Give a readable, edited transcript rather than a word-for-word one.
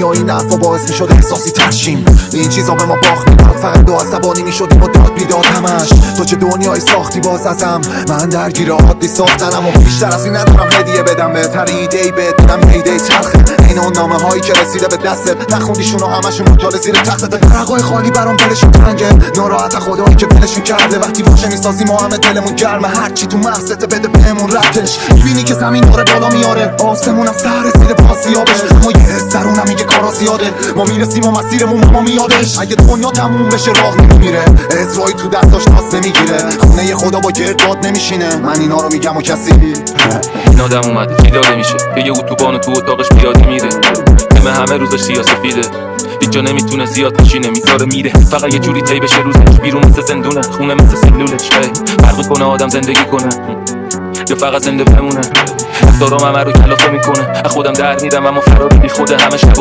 و این حرفا باعث میشد احساسی ترشیم. این چیزا به ما باخت میداد، فقط دو عصبانی میشدیم و داد بیداد همش. تو چه دنیای ساختی باز ازم، من درگیر عادی ساختنم و بیشتر از این ندارم هدیه بدم بهت. هر ایده‌ای بدونم هیده‌ای تلخه، این اون نامه هایی که رسیده به دستت، نخوندیشون و همشون مطالعه زیر تختت. ورقای خالی برام دلشون تنگه، ناراحت خدایی که دلشون کرده. وقتی واژه میسازی ما همه دلمون گرمه، هرچی تو مغزت بده بهمون ربطش. میبینی که زمین داره بالا میاره، آسمونم سر رسیده به آسیابش، اما یه حس درونم میگه کارا زیاده. ما میرسیم و مسیرمون ما میادش. اگه دنیا تموم بشه راه نمیره، اسرایی تو دستاش ناس نمیگیره، خونه خدا با گرداد نمیشینه. من اینا رو میگم و کسی این آدم اومده چی داده میشه، به یه اتوبان تو اتاقش پیاده میره. همه روزش سیاسفیده، هیچ جا نمیتونه زیاد بشینه، میذاره میره فقط یه جوری طی بشه روزش. بیرون مثل زندونه، خونه مثل سلولش. فرق کنه آدم زندگی کنه یا فقط زنده بمونه. رفتارام همه رو کلافه میکنه، از خودم در میرم اما فراری بی خوده. همه شب